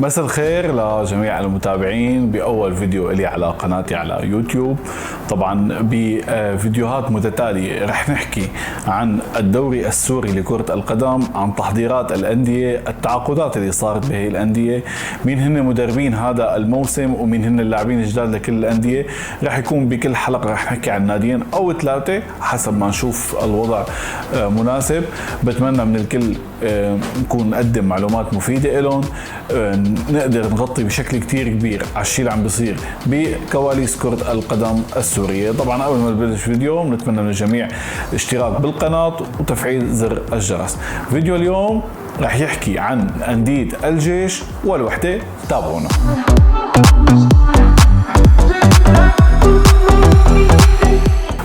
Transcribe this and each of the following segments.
مساء الخير لجميع المتابعين بأول فيديو إلي على قناتي على يوتيوب. طبعا بفيديوهات متتالية رح نحكي عن الدوري السوري لكرة القدم، عن تحضيرات الأندية، التعاقدات اللي صارت بهي الأندية، مين هن مدربين هذا الموسم ومين هن اللاعبين الجداد لكل الأندية. رح يكون بكل حلقة رح نحكي عن ناديين أو ثلاثة حسب ما نشوف الوضع مناسب. بتمنى من الكل نكون نقدم معلومات مفيدة لهم، نقدر نغطي بشكل كتير كبير على الشيء اللي عم بيصير بكواليس كرة القدم السورية. طبعا أول ما نبلش فيديو بنتمنى من الجميع الاشتراك بالقناة وتفعيل زر الجرس. فيديو اليوم رح يحكي عن أندية الجيش والوحدة، تابعونا.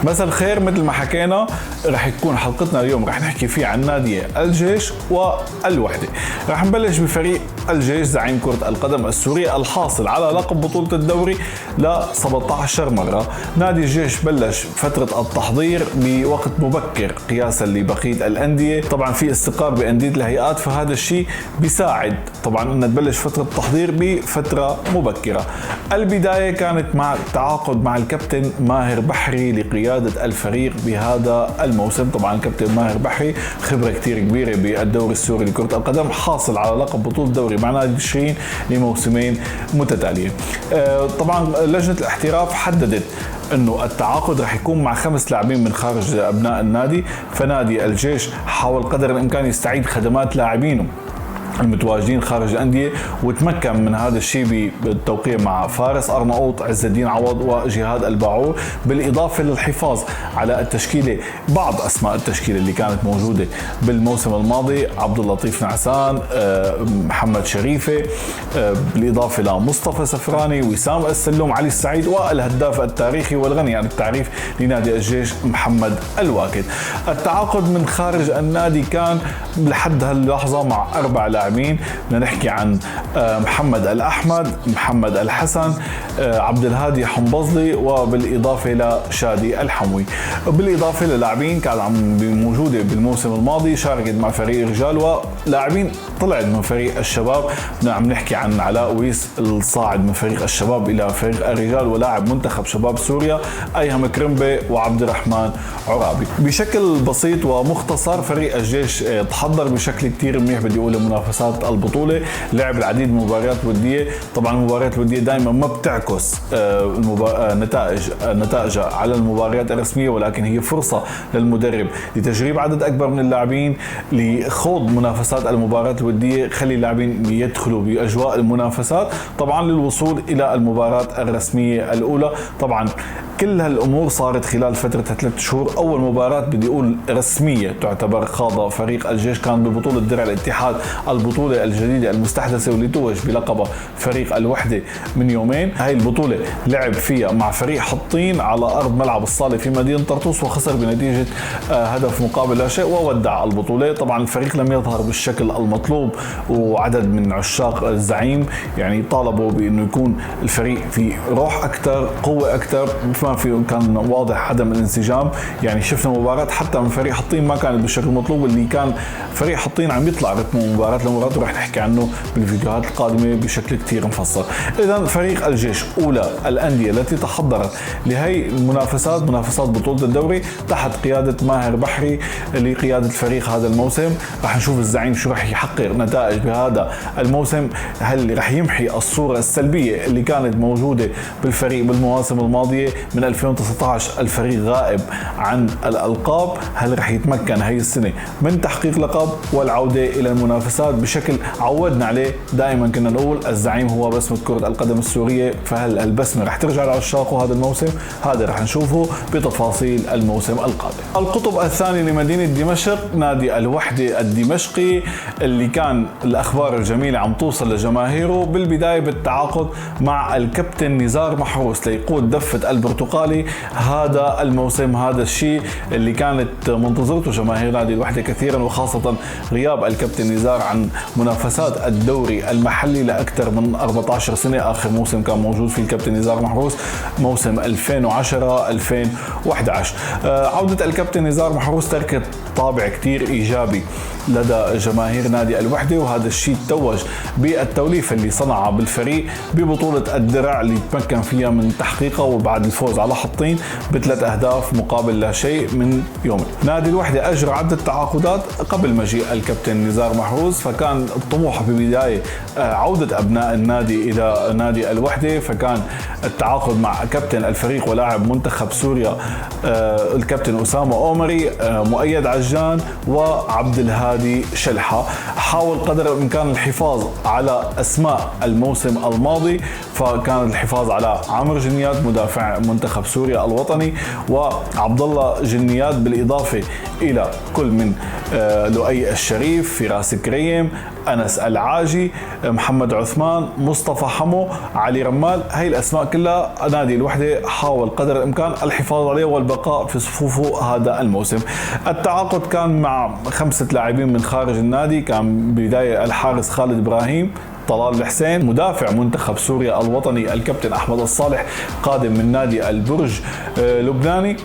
مساء الخير. مثل ما حكينا رح تكون حلقتنا اليوم رح نحكي فيه عن نادي الجيش والوحدة. رح نبلش بفريق الجيش زعيم كرة القدم السورية الحاصل على لقب بطولة الدوري ل 17 مرة. نادي الجيش بلش فترة التحضير بوقت مبكر قياسا لبقية الأندية. طبعا في استقرار بأندية الهيئات، فهذا الشيء بيساعد طبعا أن تبلش فترة التحضير بفترة مبكرة. البداية كانت مع التعاقد مع الكابتن ماهر بحري لقيادة الفريق بهذا الموسم. طبعا الكابتن ماهر بحري خبرة كتير كبيرة بالدوري السوري لكرة القدم، حاصل على لقب بطولة الدوري مع نادي تشرين لموسمين متتالية. طبعا لجنة الاحتراف حددت انه التعاقد رح يكون مع 5 لاعبين من خارج ابناء النادي، فنادي الجيش حاول قدر الامكان يستعيد خدمات لاعبينه المتواجدين خارج الأندية، وتمكن من هذا الشيء بالتوقيع مع فارس أرناؤوط، عز الدين عوض وجهاد الباعور، بالإضافة للحفاظ على التشكيلة، بعض أسماء التشكيلة اللي كانت موجودة بالموسم الماضي: عبد اللطيف نعسان، محمد شريفة، بالإضافة لمصطفى سفراني، وسام السلوم، علي السعيد، والهداف التاريخي والغني عن التعريف لنادي الجيش محمد الواكد. التعاقد من خارج النادي كان لحد هاللحظة مع 4 لاعبين. بدنا نحكي عن محمد الأحمد، محمد الحسن، عبد الهادي حنبظلي، وبالإضافة لشادي الحموي. بالإضافة للاعبين كانوا موجودة بالموسم الماضي شاركت مع فريق الرجال، ولاعبين طلعت من فريق الشباب. عم نحكي عن علاء ويس الصاعد من فريق الشباب إلى فريق الرجال، ولاعب منتخب شباب سوريا أيهم كرمبي وعبد الرحمن عرابي. بشكل بسيط ومختصر فريق الجيش تحضر بشكل كتير منيح، بدي أقول منافسات البطولة، لعب العديد من مباريات ودية. طبعا المباريات الودية دائما ما بتعكس نتائجها على المباريات الرسمية، ولكن هي فرصة للمدرب لتجريب عدد أكبر من اللاعبين، لخوض منافسات المباريات الودية، خلي اللاعبين يدخلوا بأجواء المنافسات طبعا للوصول إلى المباراة الرسمية الأولى. طبعا كل هالأمور صارت خلال فترة 3 شهور. أول مباراة بدي أقول رسمية تعتبر خاضها فريق الجيش كان ببطولة درع الاتحاد، البطولة الجديدة المستحدثة واللي توج بلقبها فريق الوحدة من يومين. هاي البطولة لعب فيها مع فريق حطين على أرض ملعب الصالة في مدينة طرطوس، وخسر بنتيجة هدف مقابل لا شيء وودع البطولة. طبعا الفريق لم يظهر بالشكل المطلوب، وعدد من عشاق الزعيم يعني طالبوا بأنه يكون الفريق في روح أكثر، قوة أكثر، ما في كان واضح عدم الانسجام. يعني شفنا مباراة حتى من فريق حطين ما كانت بالشكل المطلوب، اللي كان فريق حطين عم يطلع رتمه مباراة لمباراة، ورح نحكي عنه بالفيديوهات القادمة بشكل كتير مفصل. إذا فريق الجيش أولى الأندية التي تحضرت لهي المنافسات، منافسات بطولة الدوري تحت قيادة ماهر بحري لقيادة الفريق هذا الموسم. رح نشوف الزعيم شو رح يحقق نتائج بهذا الموسم، هل رح يمحي الصورة السلبية اللي كانت موجودة بالفريق بالمواسم الماضية. من 2019 الفريق غائب عن الألقاب، هل رح يتمكن هي السنة من تحقيق لقب والعودة إلى المنافسات بشكل عودنا عليه؟ دائما كنا نقول الزعيم هو بسمة كرة القدم السورية، فهل البسمة رح ترجع لعشاقه هذا الموسم؟ هذا رح نشوفه بتفاصيل الموسم القادم. القطب الثاني لمدينة دمشق نادي الوحدة الدمشقي، اللي كان الأخبار الجميلة عم توصل لجماهيره بالبداية بالتعاقد مع الكابتن نزار محروس ليقود دفة البرتقالي هذا الموسم. هذا الشيء اللي كانت منتظرته جماهير نادي الوحدة كثيرا، وخاصة غياب الكابتن نزار عن منافسات الدوري المحلي لأكثر من 14 سنة. آخر موسم كان موجود فيه الكابتن نزار محروس موسم 2010-2011. عودة الكابتن نزار محروس تركت طابع كتير إيجابي لدى جماهير نادي الوحدة، وهذا الشيء توج بالتوليفة اللي صنعها بالفريق ببطولة الدرع اللي تمكن فيها من تحقيقها وبعد الفوز على حطين ب3 أهداف مقابل لا شيء من يوم. نادي الوحدة أجرى عدة تعاقدات قبل مجيء الكابتن نزار محروز، فكان الطموح ببداية عودة أبناء النادي إلى نادي الوحدة، فكان التعاقد مع كابتن الفريق ولاعب منتخب سوريا الكابتن أسامة أومري، مؤيد عجان وعبد الهادي شلحة. حاول قدر الإمكان الحفاظ على أسماء الموسم الماضي، فكان الحفاظ على عمرو جنيات مدافع منتخب سوريا الوطني، وعبد الله جنيات، بالإضافة إلى كل من لؤي الشريف، فراس كريم، أنس العاجي، محمد عثمان، مصطفى حمو، علي رمال. هاي الأسماء كلها نادي الوحدة حاول قدر الإمكان الحفاظ عليه والبقاء في صفوفه هذا الموسم. التعاقد كان مع 5 لاعبين من خارج النادي، كان بداية الحارس خالد إبراهيم، طلال الحسين، مدافع منتخب سوريا الوطني الكابتن أحمد الصالح قادم من نادي البرج لبناني،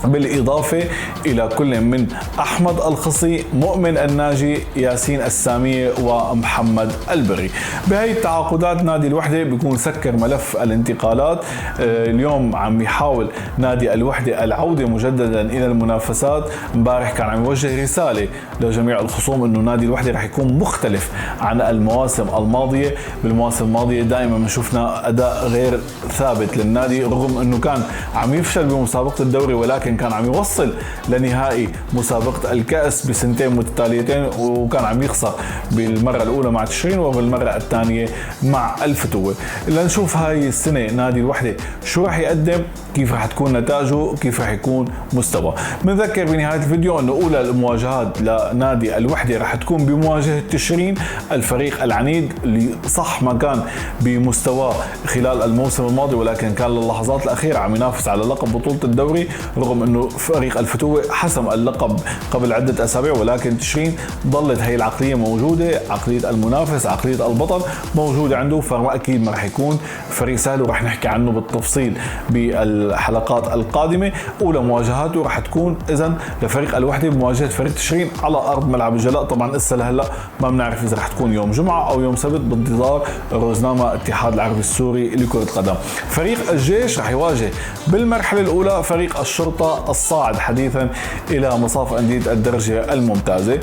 بالإضافة إلى كل من أحمد الخصي، مؤمن الناجي، ياسين السامية ومحمد البري. بهي التعاقدات نادي الوحدة بيكون سكر ملف الانتقالات. اليوم عم يحاول نادي الوحدة العودة مجددا إلى المنافسات. امبارح كان عم يوجه رسالة لجميع الخصوم إنه نادي الوحدة رح يكون مختلف عن المواسم الماضية. بالمواسم الماضية دائما شفنا أداء غير ثابت للنادي، رغم إنه كان عم يفشل بمسابقة الدوري ولكن كان عم يوصل لنهائي مسابقة الكأس بسنتين متتاليتين، وكان عم يخسر بالمرة الأولى مع تشرين وبالمرة الثانية مع الفتوة. لنشوف هاي السنة نادي الوحدة شو رح يقدم، كيف رح تكون نتائجه، كيف رح يكون مستوى. بنذكر بنهاية الفيديو أنه أولى المواجهات لنادي الوحدة رح تكون بمواجهة تشرين، الفريق العنيد اللي صح ما كان بمستوى خلال الموسم الماضي، ولكن كان للحظات الأخيرة عم ينافس على لقب بطولة الدوري، رغم أنه فريق الفتوة حسم اللقب قبل عدة أسابيع، ولكن تشرين ظلت هي العقلية موجودة، عقلية المنافس، عقلية البطل موجودة عنده، فأكيد ما رح يكون فريق سهل، ورح نحكي عنه بالتفصيل بالحلقات القادمة. أولى مواجهاته رح تكون إذن لفريق الوحدة بمواجهة فريق تشرين على أرض ملعب الجلاء. طبعا لسه لهلا ما بنعرف إذا رح تكون يوم جمعة أو يوم سبت بانتظار روزنامة الاتحاد العربي السوري لكرة القدم. فريق الجيش رح يواجه بالمرحلة الأولى فريق الشرطة الصاعد حديثا إلى مصاف أندية الدرجة الممتازة.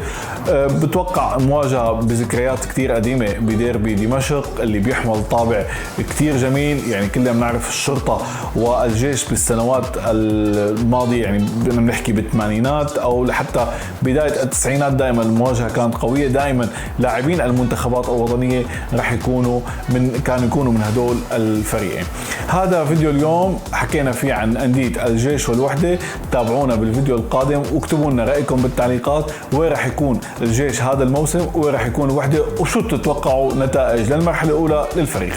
بتوقع مواجهة بذكريات كتير قديمة بديربي دمشق اللي بيحمل طابع كتير جميل. يعني كلنا بنعرف الشرطة والجيش بالسنوات الماضية، يعني بدنا نحكي بالثمانينات أو لحتى بداية التسعينات، دائما المواجهة كانت قوية، دائما لاعبين المنتخبات الوطنية رح يكونوا من هدول الفريقين. هذا فيديو اليوم حكينا فيه عن أندية الجيش والوحدة. تابعونا بالفيديو القادم واكتبوا لنا رأيكم بالتعليقات، وين رح يكون الجيش هذا الموسم وين رح يكون الوحدة، وشو تتوقعوا نتائج للمرحلة الأولى للفريق.